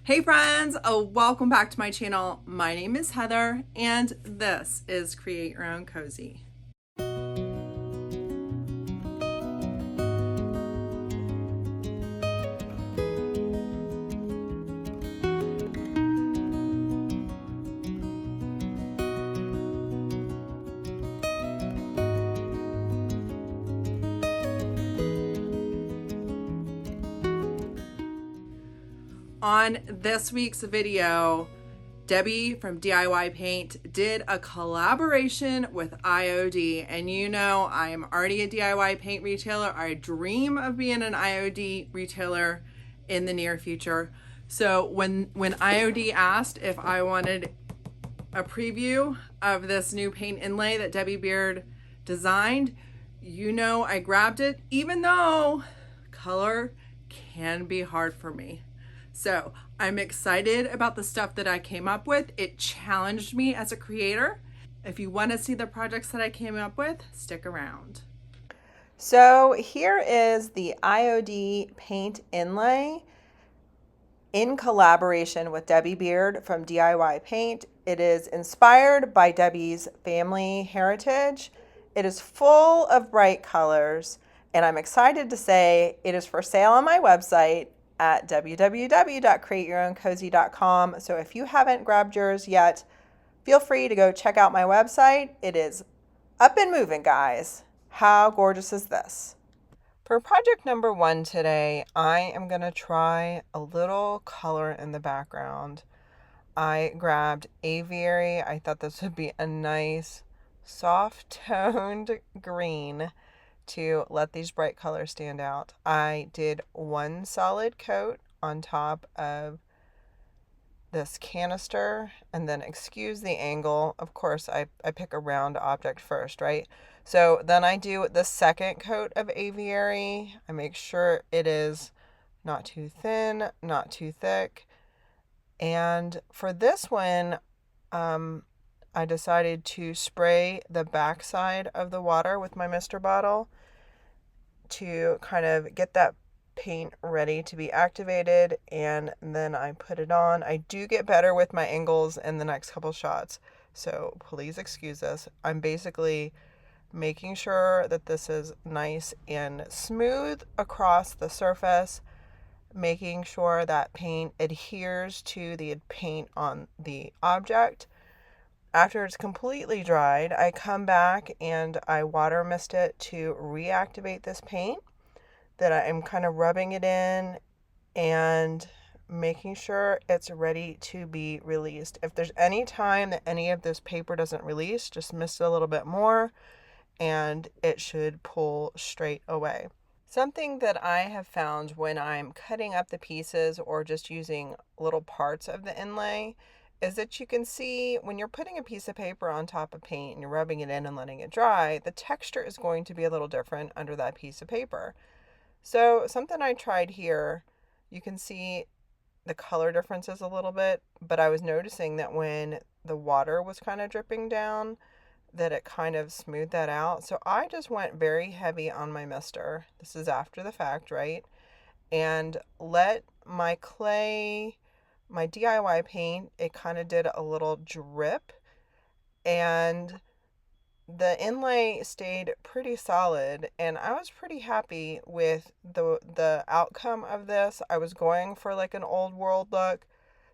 Hey friends, welcome back to my channel. My name is Heather and this is Create Your Own Cozy. On this week's video, Debbie from DIY Paint did a collaboration with IOD, and you know I'm already a DIY paint retailer. I dream of being an IOD retailer in the near future. So when IOD asked if I wanted a preview of this new paint inlay that Debi Beard designed, you know I grabbed it, even though color can be hard for me. So I'm excited about the stuff that I came up with. It challenged me as a creator. If you want to see the projects that I came up with, stick around. So here is the IOD Paint Inlay in collaboration with Debi Beard from DIY Paint. It is inspired by Debi's family heritage. It is full of bright colors, and I'm excited to say it is for sale on my website at www.createyourowncozy.com. So if you haven't grabbed yours yet, feel free to go check out my website. It is up and moving, guys. How gorgeous is this? For project number 1 today, I am going to try a little color in the background. I grabbed Aviary. I thought this would be a nice soft-toned green to let these bright colors stand out. I did one solid coat on top of this canister, and then excuse the angle. Of course, I pick a round object first, right? So then I do the second coat of Aviary. I make sure it is not too thin, not too thick. And for this one, I decided to spray the backside of the water with my mister bottle to kind of get that paint ready to be activated, and then I put it on. I do get better with my angles in the next couple shots, so please excuse this. I'm basically making sure that this is nice and smooth across the surface, making sure that paint adheres to the paint on the object. After it's completely dried, I come back and I water mist it to reactivate this paint. That I'm kind of rubbing it in and making sure it's ready to be released. If there's any time that any of this paper doesn't release, just mist it a little bit more and it should pull straight away. Something that I have found when I'm cutting up the pieces or just using little parts of the inlay is that you can see when you're putting a piece of paper on top of paint and you're rubbing it in and letting it dry, the texture is going to be a little different under that piece of paper. So something I tried here, you can see the color differences a little bit, but I was noticing that when the water was kind of dripping down, that it kind of smoothed that out. So I just went very heavy on my mister. This is after the fact, right? And let my clay, my DIY paint, it kind of did a little drip, and the inlay stayed pretty solid, and I was pretty happy with the outcome of this. I was going for like an old world look,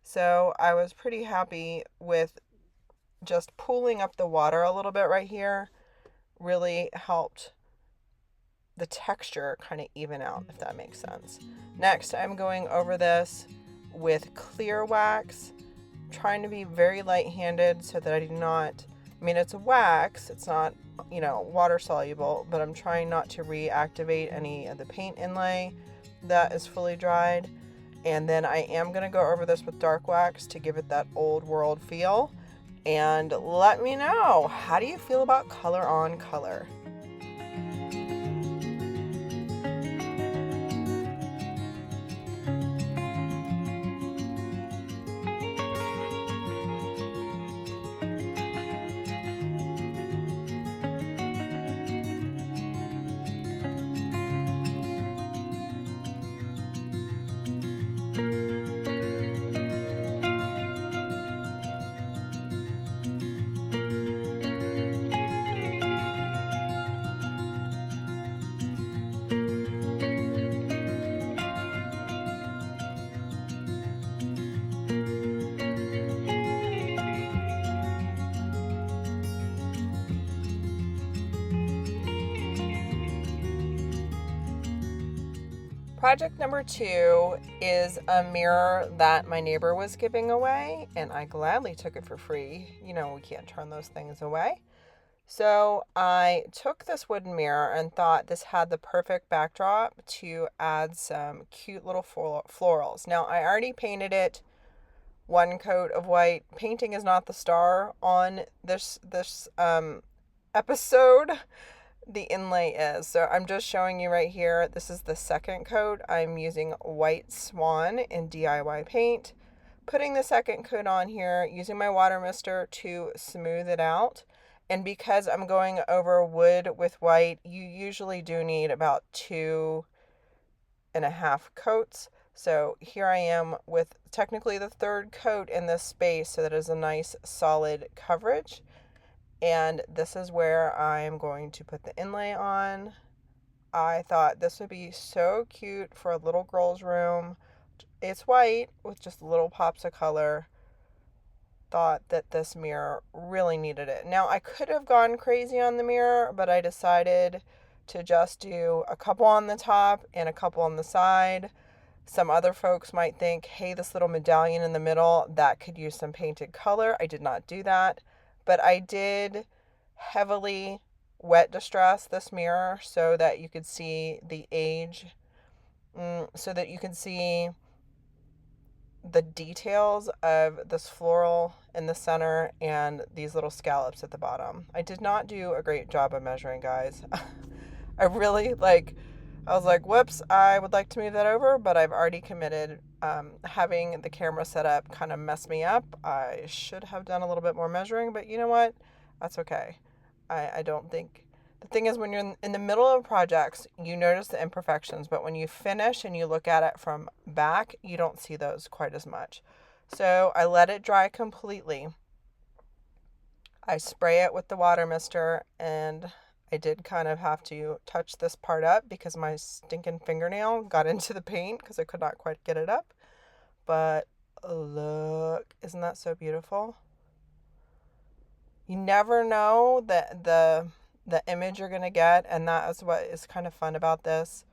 so I was pretty happy with just pooling up the water a little bit right here. Really helped the texture kind of even out, if that makes sense. Next, I'm going over this with clear wax, trying to be very light-handed so that I do not, I mean, it's a wax, it's not, water soluble, but I'm trying not to reactivate any of the paint inlay that is fully dried. And then I am going to go over this with dark wax to give it that old world feel. And let me know, how do you feel about color on color? Project number 2 is a mirror that my neighbor was giving away, and I gladly took it for free. You know, we can't turn those things away. So I took this wooden mirror and thought this had the perfect backdrop to add some cute little florals. Now, I already painted it one coat of white. Painting is not the star on this episode. The inlay is. So I'm just showing you right here. This is the second coat. I'm using White Swan in DIY paint. Putting the second coat on here, using my water mister to smooth it out. And because I'm going over wood with white, you usually do need about 2.5 coats. So here I am with technically the third coat in this space, so that is a nice solid coverage. And this is where I'm going to put the inlay on. I thought this would be so cute for a little girl's room. It's white with just little pops of color. Thought that this mirror really needed it. Now, I could have gone crazy on the mirror, but I decided to just do a couple on the top and a couple on the side. Some other folks might think, hey, this little medallion in the middle, that could use some painted color. I did not do that. But I did heavily wet distress this mirror so that you could see the age, so that you can see the details of this floral in the center and these little scallops at the bottom. I did not do a great job of measuring, guys. I was like, whoops, I would like to move that over, but I've already committed. Having the camera set up kind of messed me up. I should have done a little bit more measuring, but you know what? That's okay. I don't think... The thing is, when you're in the middle of projects, you notice the imperfections, but when you finish and you look at it from back, you don't see those quite as much. So I let it dry completely. I spray it with the water mister, and I did kind of have to touch this part up because my stinking fingernail got into the paint because I could not quite get it up. But look, isn't that so beautiful? You never know that the image you're going to get, and that is what is kind of fun about this.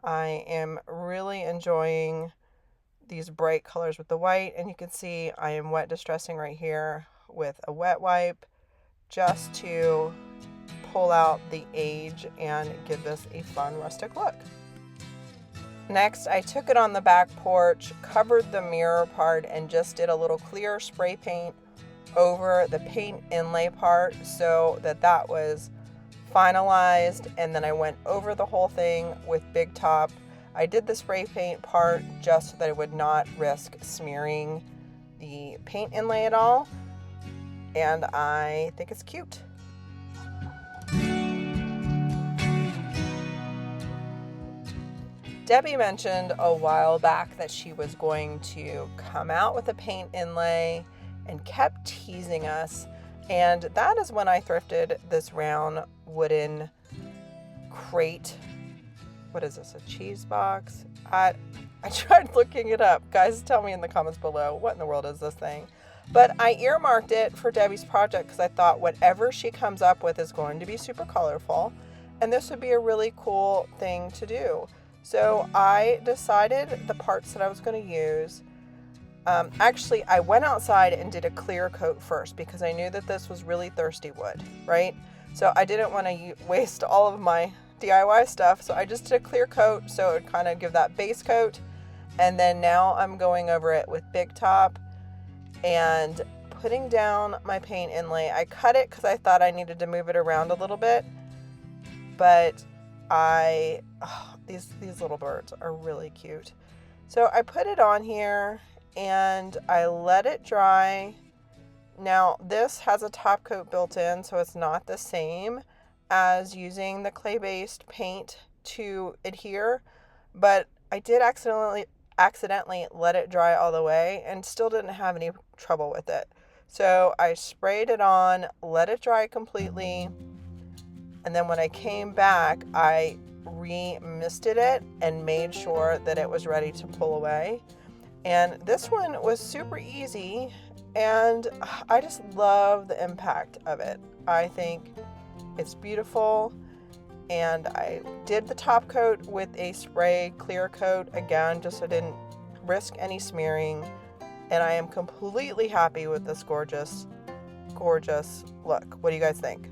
I am really enjoying these bright colors with the white, and you can see I am wet distressing right here with a wet wipe just to pull out the age and give this a fun rustic look. Next, I took it on the back porch, covered the mirror part, and just did a little clear spray paint over the paint inlay part so that was finalized, and then I went over the whole thing with Big Top. I did the spray paint part just so that I would not risk smearing the paint inlay at all, and I think it's cute. Debbie mentioned a while back that she was going to come out with a paint inlay and kept teasing us, and that is when I thrifted this round wooden crate. What is this, a cheese box? I tried looking it up. Guys, tell me in the comments below, what in the world is this thing? But I earmarked it for Debbie's project because I thought whatever she comes up with is going to be super colorful, and this would be a really cool thing to do. So I decided the parts that I was going to use. Actually, I went outside and did a clear coat first because I knew that this was really thirsty wood, right? So I didn't want to waste all of my DIY stuff. So I just did a clear coat so it would kind of give that base coat. And then now I'm going over it with Big Top and putting down my paint inlay. I cut it because I thought I needed to move it around a little bit. But these little birds are really cute. So I put it on here and I let it dry. Now this has a top coat built in, so it's not the same as using the clay-based paint to adhere, but I did accidentally let it dry all the way and still didn't have any trouble with it. So I sprayed it on, let it dry completely, and then when I came back, I re-misted it and made sure that it was ready to pull away. And this one was super easy, and I just love the impact of it. I think it's beautiful, and I did the top coat with a spray clear coat, again, just so I didn't risk any smearing. And I am completely happy with this gorgeous, gorgeous look. What do you guys think?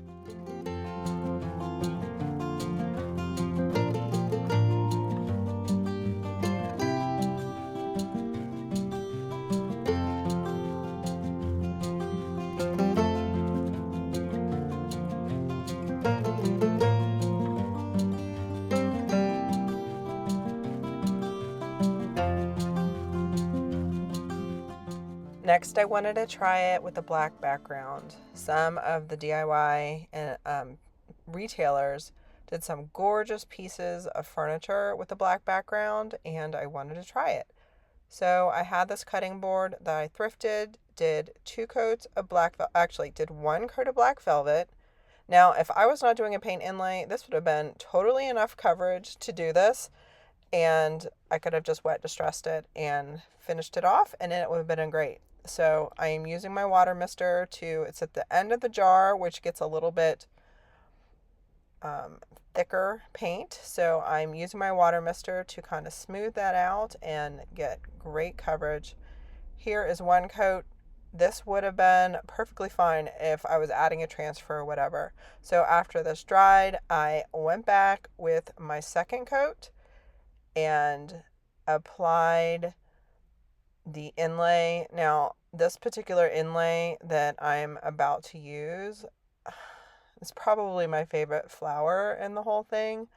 Next, I wanted to try it with a black background. Some of the DIY and retailers did some gorgeous pieces of furniture with a black background, and I wanted to try it. So I had this cutting board that I thrifted, did 2 coats of did 1 coat of black velvet. Now, if I was not doing a paint inlay, this would have been totally enough coverage to do this, and I could have just wet distressed it and finished it off, and then it would have been great. So I am using my water mister it's at the end of the jar, which gets a little bit thicker paint. So I'm using my water mister to kind of smooth that out and get great coverage. Here is 1 coat. This would have been perfectly fine if I was adding a transfer or whatever. So after this dried, I went back with my 2nd coat and applied the inlay. Now, this particular inlay that I'm about to use is probably my favorite flower in the whole thing.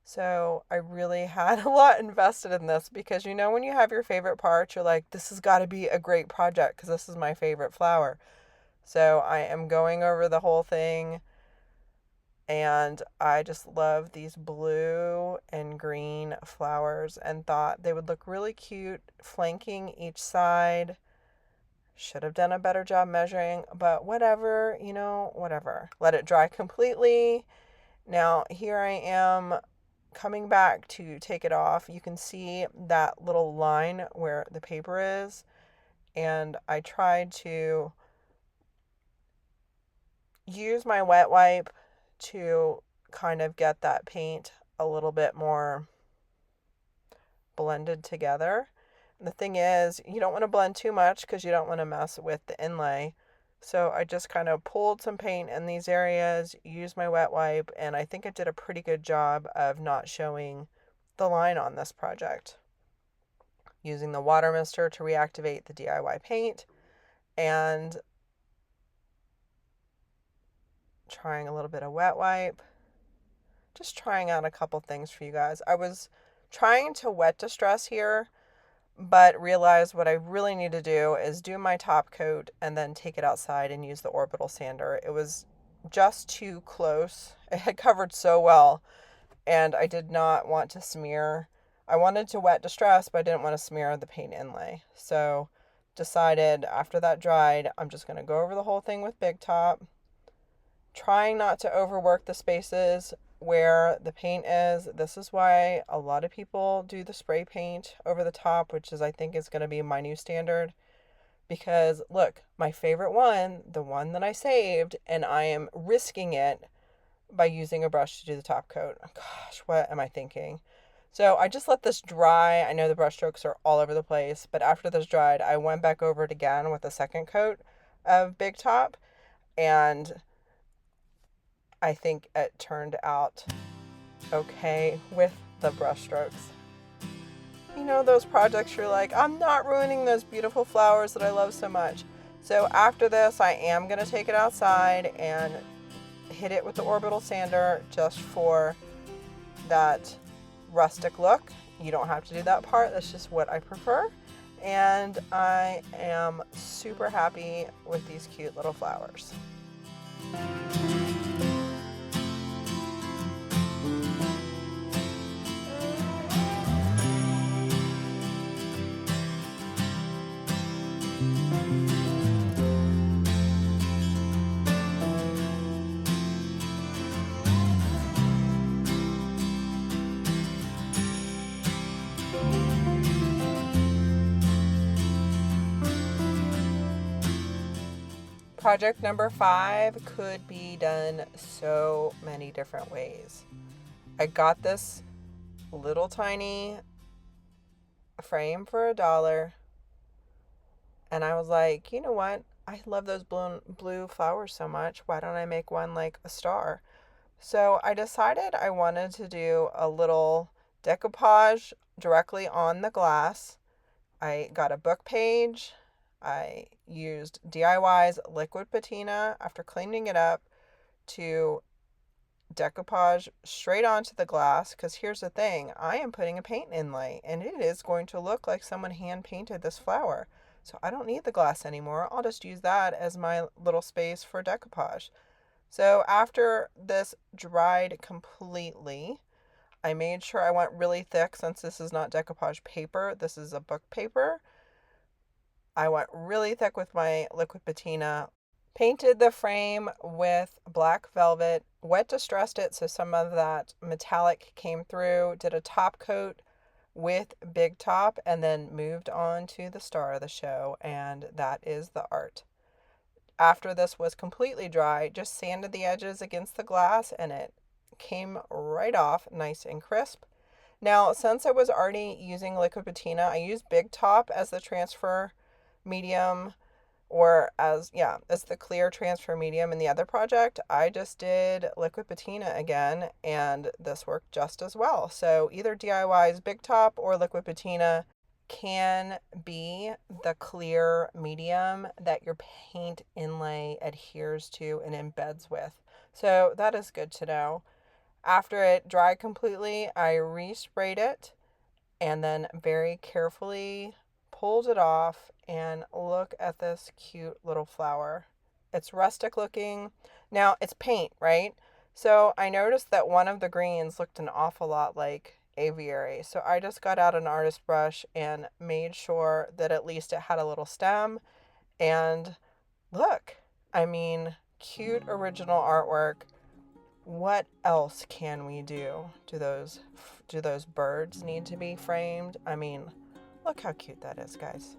So I really had a lot invested in this, because you know when you have your favorite parts, you're like, this has got to be a great project because this is my favorite flower. So I am going over the whole thing, and I just love these blue and green flowers and thought they would look really cute flanking each side. Should have done a better job measuring, but whatever, whatever. Let it dry completely. Now here I am coming back to take it off. You can see that little line where the paper is, and I tried to use my wet wipe to kind of get that paint a little bit more blended together. And the thing is, you don't want to blend too much because you don't want to mess with the inlay. So I just kind of pulled some paint in these areas, used my wet wipe, and I think I did a pretty good job of not showing the line on this project. Using the water mister to reactivate the DIY paint, and trying a little bit of wet wipe. Just trying out a couple things for you guys. I was trying to wet distress here, but realized what I really need to do is do my top coat and then take it outside and use the orbital sander. It was just too close. It had covered so well, and I did not want to smear. I wanted to wet distress, but I didn't want to smear the paint inlay. So decided after that dried, I'm just going to go over the whole thing with Big Top, trying not to overwork the spaces where the paint is. This is why a lot of people do the spray paint over the top, which is, I think, is going to be my new standard. Because look, my favorite one, the one that I saved, and I am risking it by using a brush to do the top coat. Gosh, what am I thinking? So I just let this dry. I know the brush strokes are all over the place, but after this dried, I went back over it again with a 2nd coat of Big Top, and I think it turned out okay with the brush strokes. You know, those projects you're like, I'm not ruining those beautiful flowers that I love so much. So after this, I am going to take it outside and hit it with the orbital sander just for that rustic look. You don't have to do that part. That's just what I prefer. And I am super happy with these cute little flowers. Project number 5 could be done so many different ways. I got this little tiny frame for $1, and I was like, you know what? I love those blue flowers so much. Why don't I make one like a star? So I decided I wanted to do a little decoupage directly on the glass. I got a book page. I used DIY's Liquid Patina after cleaning it up to decoupage straight onto the glass, because here's the thing, I am putting a paint inlay and it is going to look like someone hand painted this flower. So I don't need the glass anymore. I'll just use that as my little space for decoupage. So after this dried completely, I made sure I went really thick. Since this is not decoupage paper, this is a book paper, I went really thick with my liquid patina, painted the frame with black velvet, wet distressed it so some of that metallic came through, did a top coat with Big Top, and then moved on to the star of the show, and that is the art. After this was completely dry, just sanded the edges against the glass and it came right off nice and crisp. Now, since I was already using liquid patina, I used Big Top as the transfer medium, or as the clear transfer medium in the other project. I just did liquid patina again, and this worked just as well. So either DIY's Big Top or liquid patina can be the clear medium that your paint inlay adheres to and embeds with. So that is good to know. After it dried completely, I resprayed it and then very carefully pulled it off, and look at this cute little flower. It's rustic looking. Now it's paint, right? So I noticed that one of the greens looked an awful lot like Aviary. So I just got out an artist brush and made sure that at least it had a little stem. And look, I mean, cute original artwork. What else can we do? Do those birds need to be framed? I mean, look how cute that is, guys.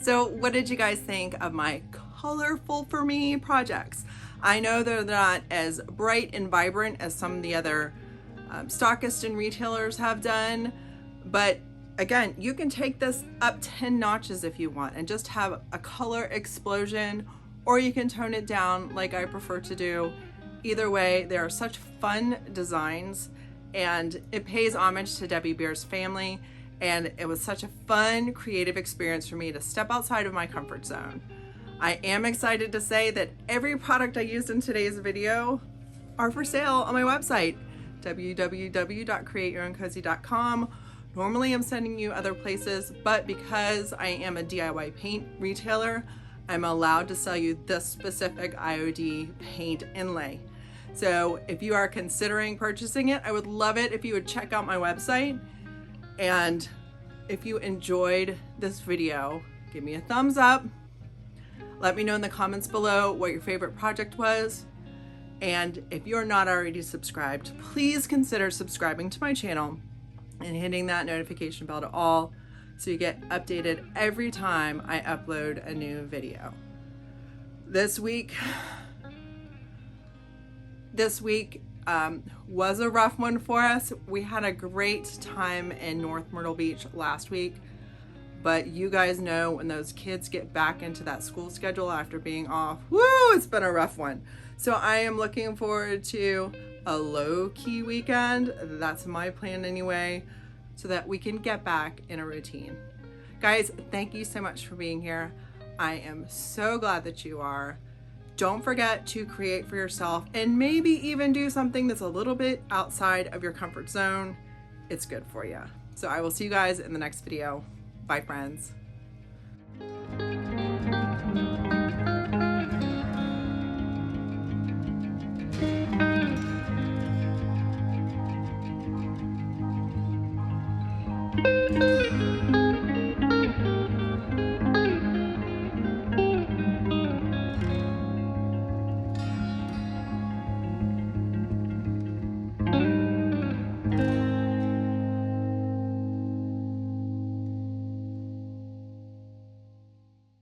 So what did you guys think of my colorful for me projects? I know they're not as bright and vibrant as some of the other stockists and retailers have done, but again, you can take this up 10 notches if you want and just have a color explosion, or you can tone it down like I prefer to do. Either way, they are such fun designs, and it pays homage to Debi Beard's family. And it was such a fun, creative experience for me to step outside of my comfort zone. I am excited to say that every product I used in today's video are for sale on my website, www.createyourowncozy.com. Normally I'm sending you other places, but because I am a DIY paint retailer, I'm allowed to sell you this specific IOD Paint Inlay. So if you are considering purchasing it, I would love it if you would check out my website. And if you enjoyed this video, give me a thumbs up. Let me know in the comments below what your favorite project was. And if you're not already subscribed, please consider subscribing to my channel and hitting that notification bell to all so you get updated every time I upload a new video. This week was a rough one for us. We had a great time in North Myrtle Beach last week, but you guys know when those kids get back into that school schedule after being off, woo, it's been a rough one. So I am looking forward to a low-key weekend. That's my plan anyway, so that we can get back in a routine. Guys, thank you so much for being here. I am so glad that you are. Don't forget to create for yourself and maybe even do something that's a little bit outside of your comfort zone. It's good for you. So I will see you guys in the next video. Bye, friends.